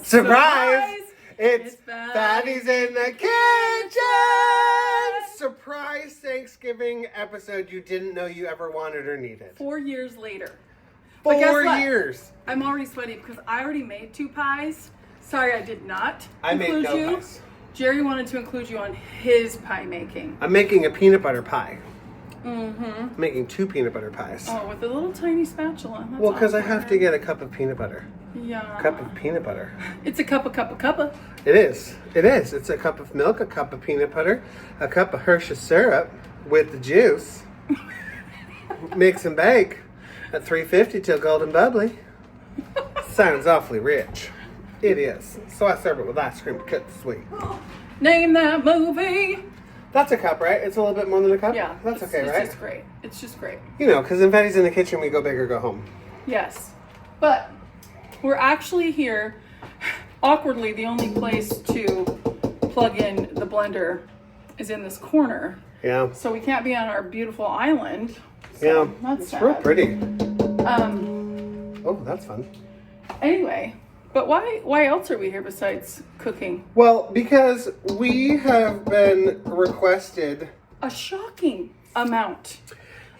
Surprise! It's Fatties in the Kitchen! Surprise Thanksgiving episode you didn't know you ever wanted or needed. 4 years later. 4 years. I'm already sweaty because I already made 2 pies. Sorry, I did not. I made no pies. Jerry wanted to include you on his pie making. I'm making a peanut butter pie. Mm-hmm. I'm making 2 peanut butter pies. Oh, with a little tiny spatula. That's well, because I have to awkward. get a cup of peanut butter. Yeah. A cup of peanut butter. It's a cuppa. It is. It is. It's a cup of milk, a cup of peanut butter, a cup of Hershey syrup with the juice. Mix and bake at 350 till golden bubbly. Sounds awfully rich. It is. So I serve it with ice cream to cut the sweet. Name that movie. That's a cup, right? It's a little bit more than a cup? Yeah. That's okay, right? It's just great. It's just great. You know, because in Fatties in the Kitchen, we go big or go home. Yes. But we're actually here, awkwardly, the only place to plug in the blender is in this corner. Yeah. So we can't be on our beautiful island. So yeah. That's it's sad. real pretty. Oh, that's fun. Anyway, but why else are we here besides cooking? Well, because we have been requested A shocking amount.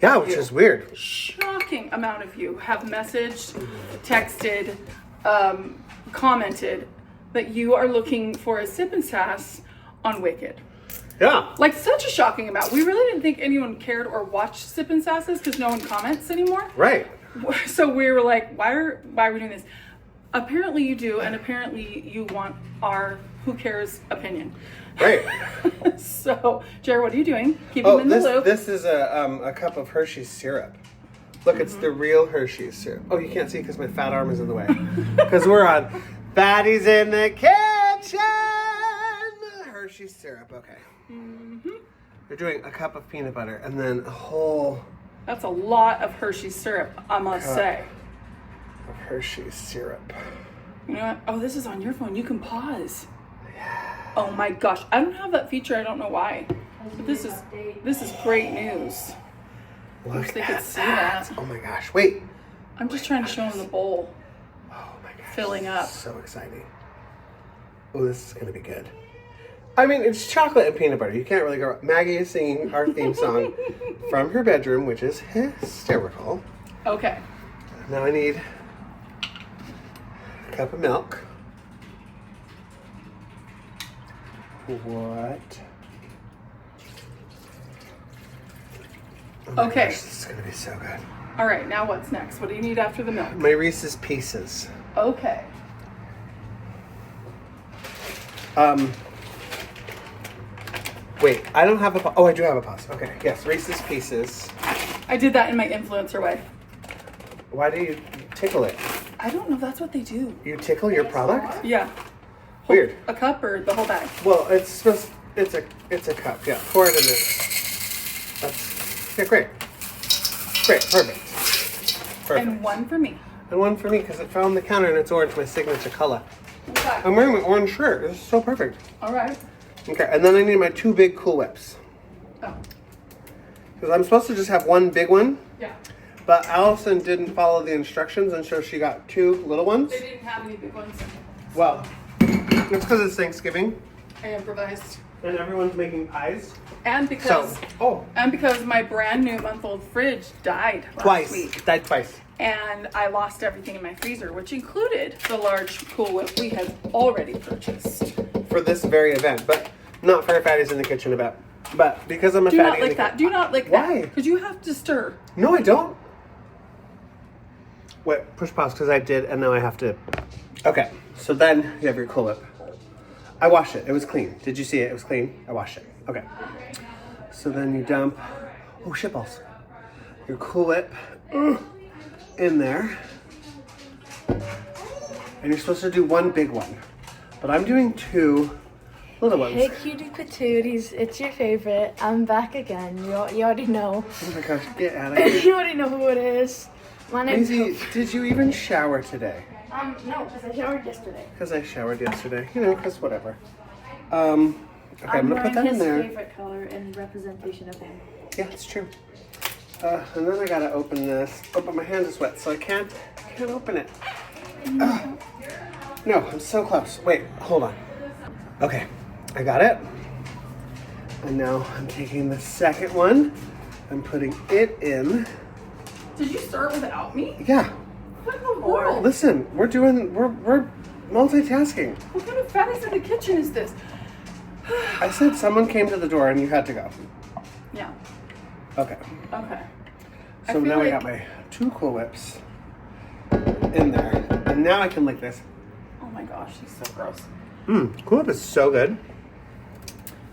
Yeah, which is weird. Shocking amount of you have messaged, texted, commented that you are looking for a sip and sass on Wicked. Yeah. Like such a shocking amount. We really didn't think anyone cared or watched sip and sasses because no one comments anymore. Right. So we were like, why are we doing this? Apparently you do, and apparently you want our who cares opinion. Right. So, Jared, what are you doing? Keep him in the loop. This is a cup of Hershey's syrup. Look, it's the real Hershey's syrup. Oh, you can't see because my fat arm is in the way. Because we're on Fatties in the Kitchen. Hershey's syrup. Okay. Mm-hmm. We're doing a cup of peanut butter and then a whole. That's a lot of Hershey's syrup, I must say. Of Hershey's syrup. You know what? Oh, this is on your phone. You can pause. Oh my gosh, I don't have that feature. I don't know why. But this is great news. Look Wish they at could see that. Oh my gosh! Wait. I'm just trying to show them the bowl. Oh my gosh! Filling up. So exciting. Oh, this is gonna be good. I mean, it's chocolate and peanut butter. You can't really go wrong. Maggie is singing our theme song from her bedroom, which is hysterical. Okay. Now I need a cup of milk. What? Oh my Okay. gosh, this is gonna be so good. All right, now what's next? What do you need after the milk? My Reese's Pieces. Okay. Wait, I don't have a pause. Oh, I do have a pause. Okay, yes, Reese's Pieces. I did that in my influencer way. Why do you tickle it? I don't know. That's what they do. You tickle your product? Yeah. Weird. A cup or the whole bag? Well, it's a cup. Yeah, pour it in there. That's yeah, great. Great, perfect. And one for me. And one for me because it fell on the counter and it's orange, my signature color. Okay. I'm wearing my orange shirt. This is so perfect. All right. Okay, and then I need my 2 big Cool Whips. Oh. Because I'm supposed to just have one big one. Yeah. But Allison didn't follow the instructions, and so she got 2 little ones. They didn't have any big ones. Well, it's because it's Thanksgiving. I improvised. And everyone's making pies. And because my brand new month-old fridge died last week. Died twice. And I lost everything in my freezer, which included the large Cool Whip we had already purchased. For this very event, but not for a Fatties in the Kitchen event. But because I'm a Do fatty not lick that. Do not lick that. Why? Because you have to stir. No, I don't. Wait, push pause because I did, and now I have to. Okay, so then you have your Cool Whip. I washed it. It was clean. Did you see it? It was clean. I washed it. Okay. So then you dump. Oh, shitballs. Your Cool Whip in there. And you're supposed to do 1 big one. But I'm doing 2 little ones. Hey cutie patooties, it's your favorite. I'm back again. You already know. Oh my gosh, get out of here. You already know who it is. My name's Maisie, did you even shower today? no, because I showered yesterday. Because I showered yesterday. You know, because whatever. Okay, I'm going to put that in there. his favorite color in representation of him. Yeah, it's true. And then I gotta open this. Oh, but my hand is wet, so I can't open it. No, I'm so close. Wait, hold on. Okay, I got it. And now I'm taking the second one. I'm putting it in. Did you start without me? Yeah. What in the world? Listen, we're multitasking. What kind of fatties in the kitchen is this? I said someone came to the door and you had to go. Yeah. Okay. Okay. So now I got my 2 Cool Whips in there. And now I can lick this. Oh my gosh, he's so gross. Cool Whip is so good.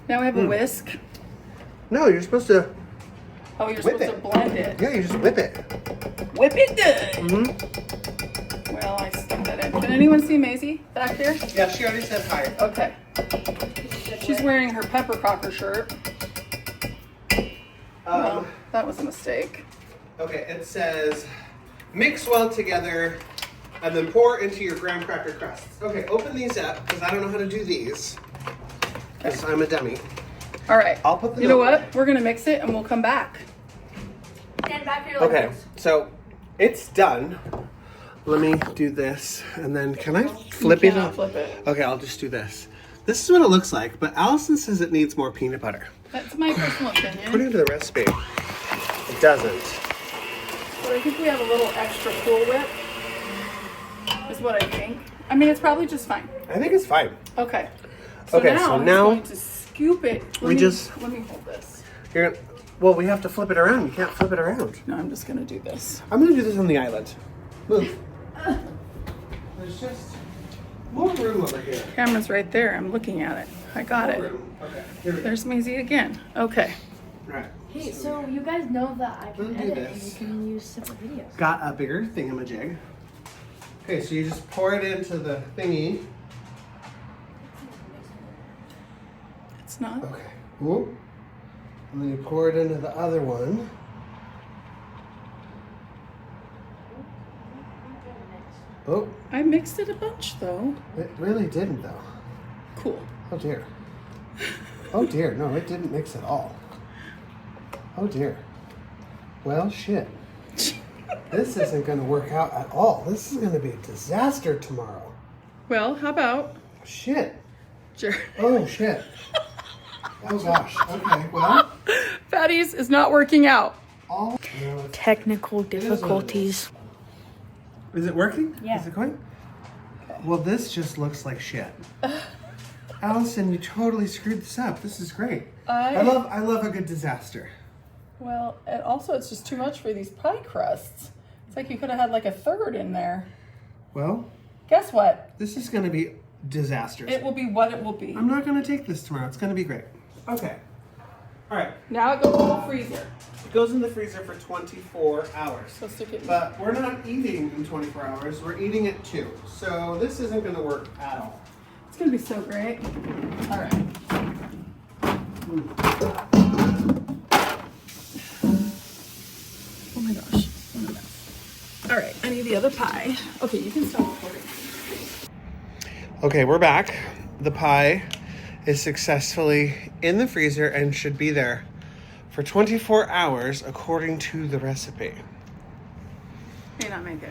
Now we have a whisk. No, you're supposed to. Oh, you're Whip supposed to blend it. Yeah, you just whip it. Whip it good. Well, I stuck that in. Can anyone see Maisie back there? Yeah, she already said hi. Okay. She's wearing her pepper cocker shirt. Well, that was a mistake. Okay, it says mix well together and then pour into your graham cracker crusts. Okay, open these up because I don't know how to do these because I'm a dummy. All right. I'll put the You know milk what? We're gonna mix it and we'll come back. Stand back here like Okay, this. so it's done. Let me do this and then can I flip it cannot up? flip it. Okay, I'll just do this. This is what it looks like, but Allison says it needs more peanut butter. That's my personal opinion. According to the recipe, it doesn't. But I think we have a little extra Cool Whip. Is what I think. I mean, it's probably just fine. I think it's fine. Okay. Okay, now so I'm now- going to scoop it. Let me hold this. You're gonna, well, we have to flip it around. You can't flip it around. No, I'm just gonna do this. I'm gonna do this on the island. Move. There's just more room over here. Camera's right there. I'm looking at it. I got it. Room. Okay. Here we go. There's Maisie again. Okay. Right. Hey, so you guys know that I can We'll do edit and this. you can use separate videos. Got a bigger thingamajig. Okay, so you just pour it into the thingy. It's not. Okay. Whoop. And then you pour it into the other one. Oh, I mixed it a bunch though. it really didn't though. Cool. Oh dear. Oh dear, no, it didn't mix at all. Oh dear. Well, shit. This isn't going to work out at all. This is going to be a disaster tomorrow. Well, how about Shit. Jared? Oh shit. Oh gosh. Okay, well, Fatties is not working out. all. No, it's- Technical is what it difficulties. Is it working? Yeah. Is it going? Well, this just looks like shit. Allison, you totally screwed this up. This is great. I love a good disaster. Well, and also it's just too much for these pie crusts. It's like you could have had like a third in there. Well, Guess what? this is going to be disastrous. It will be what it will be. I'm not going to take this tomorrow. It's going to be great. Okay. All right. Now it goes in the freezer. It goes in the freezer for 24 hours. So stick it in. But we're not eating in 24 hours. We're eating at 2. So this isn't going to work at all. It's gonna be so great. All right. Oh my gosh. What a mess. All right, I need the other pie. Okay, you can stop recording. Okay, we're back. The pie is successfully in the freezer and should be there for 24 hours according to the recipe. May not make it.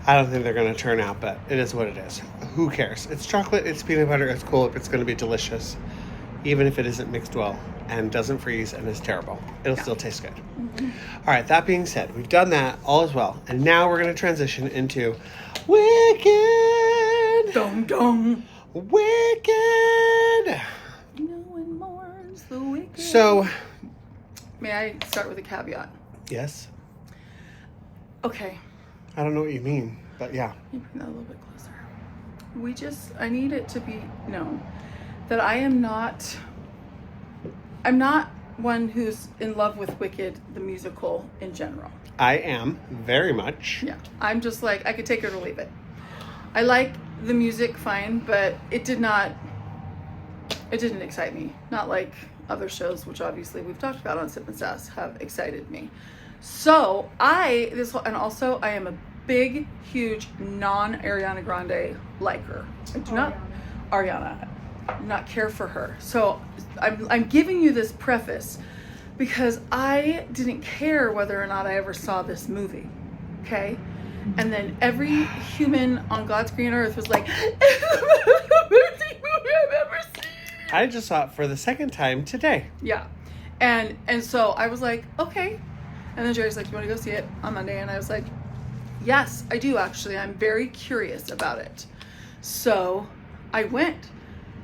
I don't think they're going to turn out, but it is what it is. Who cares? It's chocolate, it's peanut butter, it's cool. It's going to be delicious, even if it isn't mixed well and doesn't freeze and is terrible. It'll still taste good. All right, that being said, we've done that, all is well. And now we're going to transition into Wicked! Dum dum. Wicked! No one mourns the wicked. So, May I start with a caveat? yes, Okay. I don't know what you mean, but yeah. Can you bring that a little bit closer? I need it to be known that I'm not one who's in love with Wicked, the musical in general. I am, very much. Yeah. I'm just like, I could take it or leave it. I like the music fine, but it didn't excite me. Not like other shows, which obviously we've talked about on Sip and Sass, have excited me. So I am a big, huge non-Ariana Grande liker. I do not Ariana, not care for her. So I'm giving you this preface because I didn't care whether or not I ever saw this movie. Okay? And then every human on God's green earth was like, it's the most amazing movie I've ever seen. I just saw it for the second time today. Yeah. And so I was like, okay. And then Jerry's like, you want to go see it on Monday? And I was like, yes, I do actually. I'm very curious about it. So I went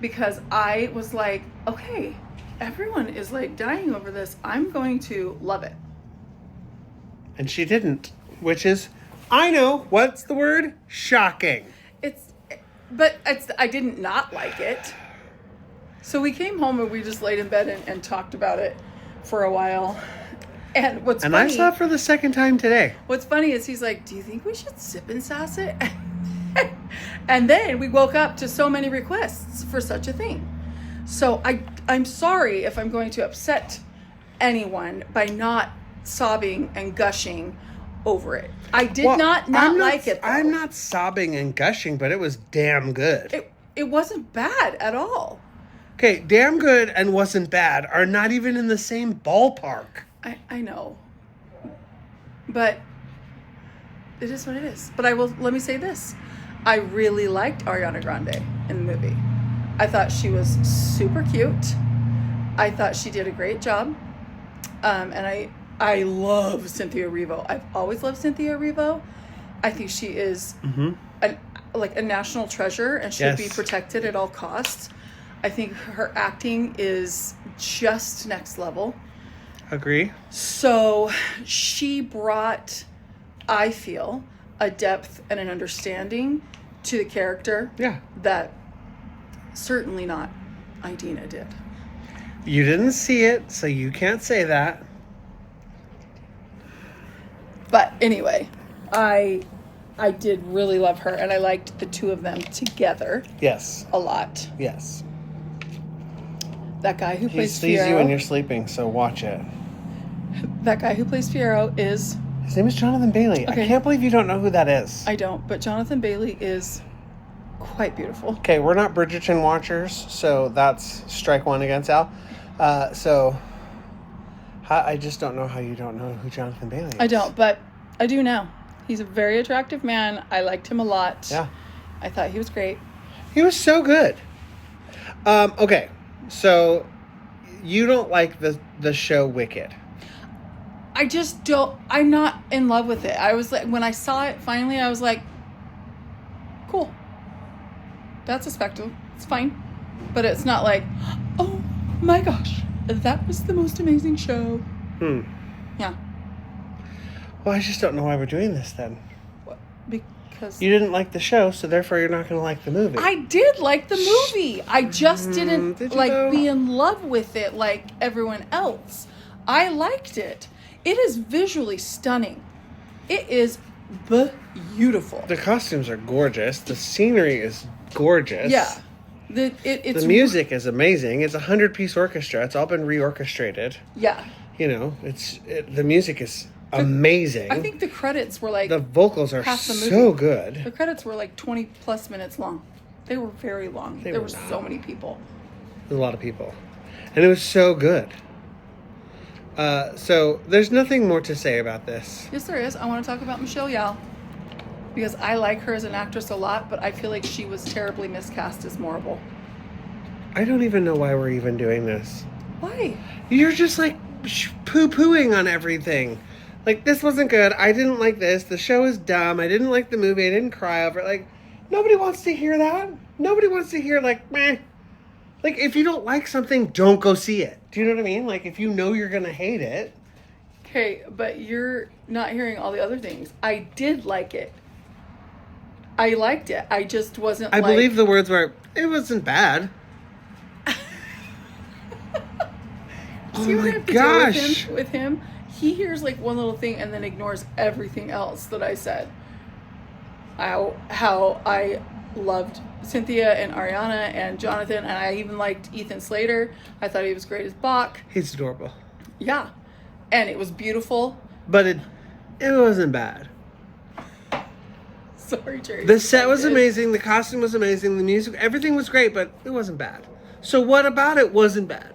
because I was like, okay, everyone is like dying over this. I'm going to love it. And she didn't, which is, I know, what's the word? Shocking. I didn't not like it. So we came home and we just laid in bed and talked about it for a while. And funny, I saw it for the second time today. What's funny is he's like, do you think we should sip and sass it? And then we woke up to so many requests for such a thing. So I'm sorry if I'm going to upset anyone by not sobbing and gushing over it. I did not like it, though. I'm not sobbing and gushing, but it was damn good. It wasn't bad at all. Okay, damn good and wasn't bad are not even in the same ballpark. I know. But it is what it is. But let me say this. I really liked Ariana Grande in the movie. I thought she was super cute. I thought she did a great job. And I love Cynthia Erivo. I've always loved Cynthia Erivo. I think she is a national treasure and should be protected at all costs. I think her acting is just next level. Agree. So she brought, I feel, a depth and an understanding to the character that certainly not Idina did. You didn't see it, so you can't say that. But anyway, I did really love her, and I liked the two of them together. Yes. A lot. Yes. That guy who plays He sees Fiero. you when you're sleeping, so watch it. That guy who plays Fiero is... His name is Jonathan Bailey. Okay. I can't believe you don't know who that is. I don't, but Jonathan Bailey is quite beautiful. Okay, we're not Bridgerton watchers, so that's strike one against Al. I just don't know how you don't know who Jonathan Bailey is. I don't, but I do now. He's a very attractive man. I liked him a lot. Yeah. I thought he was great. He was so good. Okay, so you don't like the show Wicked. I just don't, I'm not in love with it. I was like, when I saw it finally, I was like, cool. That's a spectacle. It's fine. But it's not like, oh my gosh, that was the most amazing show. Yeah. Well, I just don't know why we're doing this then. Because you didn't like the show, so therefore you're not going to like the movie. I did like the movie. I just didn't though? be in love with it like everyone else. I liked it. It is visually stunning. It is beautiful. The costumes are gorgeous. The scenery is gorgeous. Yeah. The music is amazing. It's a 100-piece orchestra. It's all been reorchestrated. Yeah. You know, the music is amazing. I think the credits were like... The vocals are so good. The credits were like 20 plus minutes long. They were very long. There were so many people. There's a lot of people. And it was so good. So there's nothing more to say about this. Yes, there is. I want to talk about Michelle Yeoh. Because I like her as an actress a lot, but I feel like she was terribly miscast as Morrible. I don't even know why we're even doing this. Why? You're just like poo-pooing on everything. Like, this wasn't good. I didn't like this. The show is dumb. I didn't like the movie. I didn't cry over it. Like, nobody wants to hear that. Nobody wants to hear, like, meh. Like, if you don't like something, don't go see it. Do you know what I mean? Like, if you know you're going to hate it. Okay, but you're not hearing all the other things. I did like it. I liked it. I just wasn't I believe the words were, it wasn't bad. Oh See what I my have to gosh. do with him? He hears like one little thing and then ignores everything else that I said. How I loved Cynthia and Ariana and Jonathan, and I even liked Ethan Slater. I thought he was great as Bach. He's adorable. Yeah. And it was beautiful. But it wasn't bad. Sorry, Jerry. The set was amazing. The costume was amazing. The music, everything was great, but it wasn't bad. So what about it wasn't bad?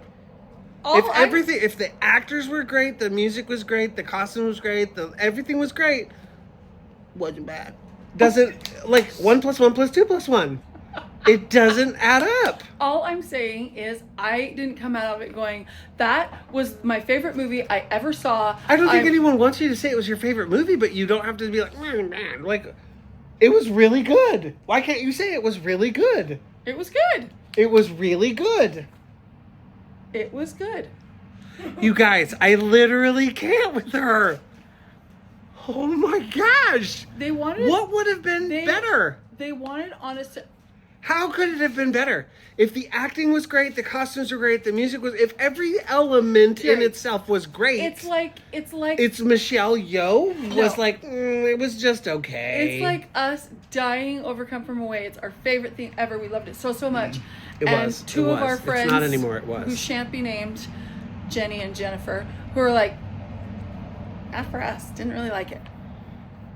If the actors were great, the music was great, the costume was great, everything was great, wasn't bad. Doesn't, like, 1 + 1 + 2 + 1. It doesn't add up. All I'm saying is I didn't come out of it going, that was my favorite movie I ever saw. I don't think anyone wants you to say it was your favorite movie, but you don't have to be like, man. Like, it was really good. Why can't you say it was really good? It was good. It was really good. It was good. You guys, I literally can't with her. Oh my gosh. They wanted... What would have been better? They wanted honest... How could it have been better? If the acting was great, the costumes were great, the music was... If every element in itself was great... It's like... It's Michelle Yeoh was like, it was just okay. It's like us dying over Come From Away. It's our favorite thing ever. We loved it so much. It and was. two it of was. our friends... It's not anymore, it was. Who shan't be named, Jenny and Jennifer, who are like, not for us, didn't really like it.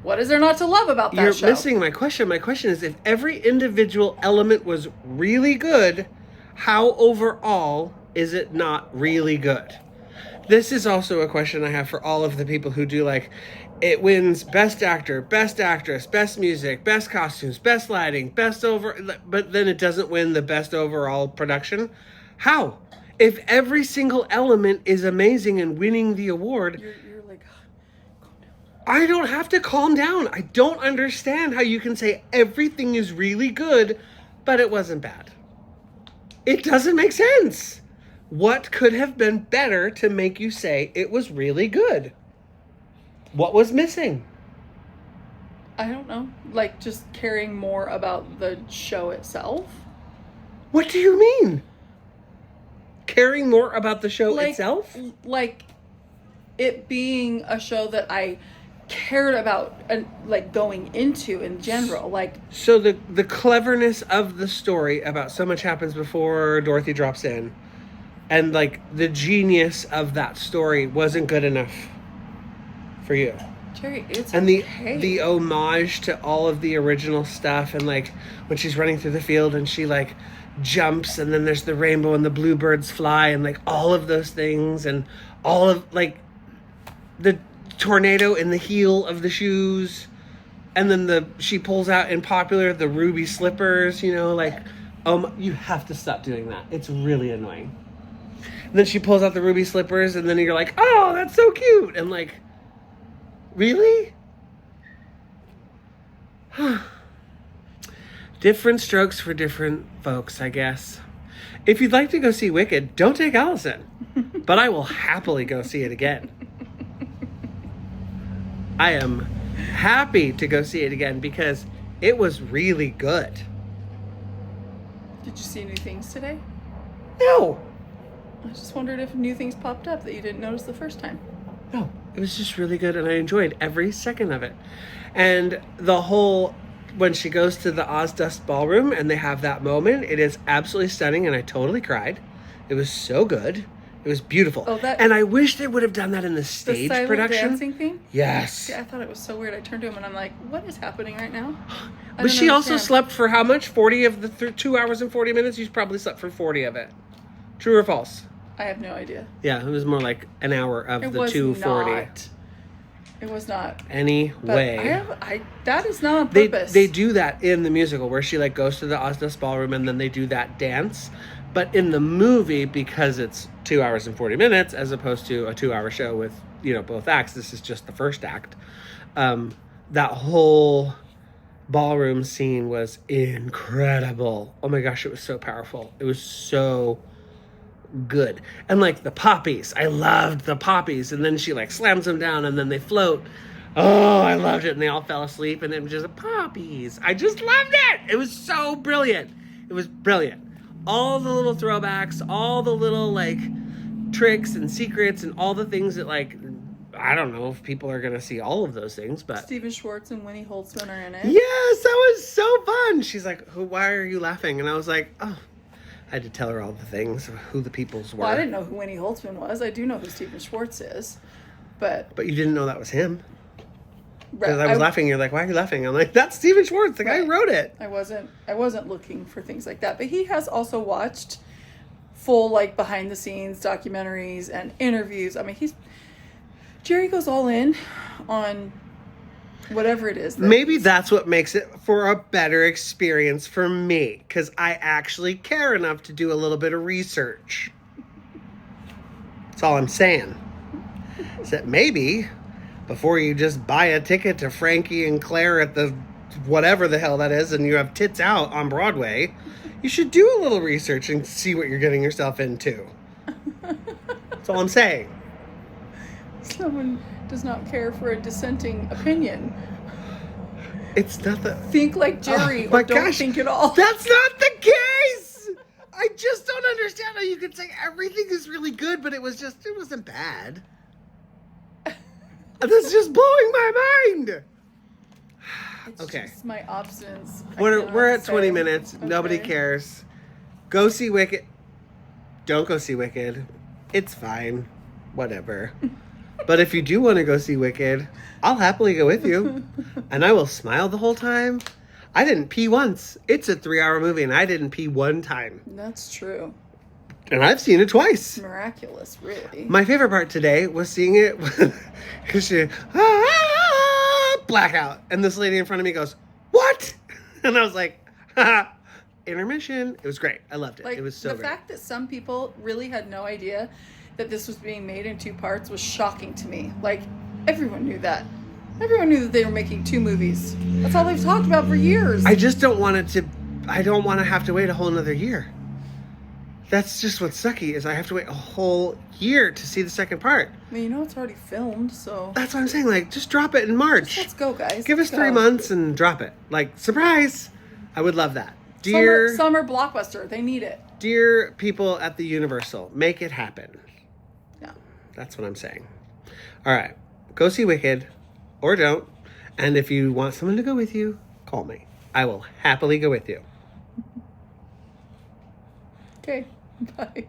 What is there not to love about that show? You're missing my question. My question is, if every individual element was really good, how overall is it not really good? This is also a question I have for all of the people who do, like, it wins Best Actor, Best Actress, Best Music, Best Costumes, Best Lighting, but then it doesn't win the Best Overall Production. How? If every single element is amazing and winning the award... You're like... I don't have to calm down. I don't understand how you can say everything is really good, but it wasn't bad. It doesn't make sense. What could have been better to make you say it was really good? What was missing? I don't know. Like, just caring more about the show itself? What do you mean? Caring more about the show itself? Like, it being a show that I... cared about like going into in general, like, so the cleverness of the story about so much happens before Dorothy drops in, and like the genius of that story wasn't good enough for you. Jerry, it's and okay. the homage to all of the original stuff, and like when she's running through the field and she like jumps and then there's the rainbow and the bluebirds fly and like all of those things and all of like the tornado in the heel of the shoes, and then she pulls out in Popular the ruby slippers, you know, like, you have to stop doing that. It's really annoying. And then she pulls out the ruby slippers and then you're like, oh, that's so cute, and like, really? Different strokes for different folks, I guess. If you'd like to go see Wicked, don't take Allison, but I will happily go see it again. I am happy to go see it again because it was really good. Did you see new things today? No. I just wondered if new things popped up that you didn't notice the first time. No. It was just really good and I enjoyed every second of it. And the whole, when she goes to the Ozdust Ballroom and they have that moment, it is absolutely stunning and I totally cried. It was so good. It was beautiful. And I wish they would have done that in the stage the silent production. Dancing thing? Yes. See, I thought it was so weird. I turned to him and I'm like, what is happening right now? But she also slept for how much? 40 of the 2 hours and 40 minutes? You probably slept for 40 of it. True or false? I have no idea. Yeah, it was more like an hour of the 240. It was not. Anyway. That is not on purpose. They do that in the musical where she like goes to the Ozdust Ballroom and then they do that dance. But in the movie, because it's 2 hours and 40 minutes as opposed to a 2-hour show with, you know, both acts, this is just the first act. That whole ballroom scene was incredible. Oh my gosh, it was so powerful. It was so good. And like the poppies, I loved the poppies. And then she like slams them down and then they float. Oh, I loved it. And they all fell asleep and it was just poppies. I just loved it. It was so brilliant. It was brilliant. All the little throwbacks, all the little like tricks and secrets and all the things that like, I don't know if people are going to see all of those things, but Stephen Schwartz and Winnie Holtzman are in it. Yes, that was so fun. She's like, why are you laughing? And I was like, oh, I had to tell her all the things, who the peoples were. Well, I didn't know who Winnie Holtzman was. I do know who Stephen Schwartz is, but you didn't know that was him. Right. Because I was laughing. You're like, why are you laughing? I'm like, that's Stephen Schwartz. The guy who wrote it. I wasn't looking for things like that. But he has also watched full, like, behind the scenes documentaries and interviews. I mean, Jerry goes all in on whatever it is. Maybe that's what makes it for a better experience for me, because I actually care enough to do a little bit of research. That's all I'm saying. Is that maybe before you just buy a ticket to Frankie and Claire at the whatever the hell that is and you have tits out on Broadway, you should do a little research and see what you're getting yourself into. That's all I'm saying. Someone does not care for a dissenting opinion. It's not the... Think like Jerry my or don't gosh, think at all. That's not the case! I just don't understand how you could say everything is really good, but it wasn't bad. That's just blowing my mind. It's Okay. just my obstinance. We're at 20 minutes. Okay. Nobody cares. Go see Wicked. Don't go see Wicked. It's fine. Whatever. But if you do want to go see Wicked, I'll happily go with you. And I will smile the whole time. I didn't pee once. It's a 3-hour movie and I didn't pee one time. That's true. And I've seen it twice. Miraculous, really. My favorite part today was seeing it because she blackout, and this lady in front of me goes, "What?" And I was like, "Ha, intermission." It was great. I loved it. Like, it was so the great. fact that some people really had no idea that this was being made in 2 parts was shocking to me. Like, everyone knew that. Everyone knew that they were making 2 movies. That's all they've talked about for years. I just don't want I don't want to have to wait a whole another year. That's just what's sucky, is I have to wait a whole year to see the second part. I mean, you know it's already filmed, so... That's what I'm saying. Like, just drop it in March. Let's go, guys. Give us Let's 3 go. months and drop it. Like, surprise! I would love that. Dear... Summer blockbuster. They need it. Dear people at the Universal, make it happen. Yeah. That's what I'm saying. All right. Go see Wicked, or don't. And if you want someone to go with you, call me. I will happily go with you. Okay. Bye.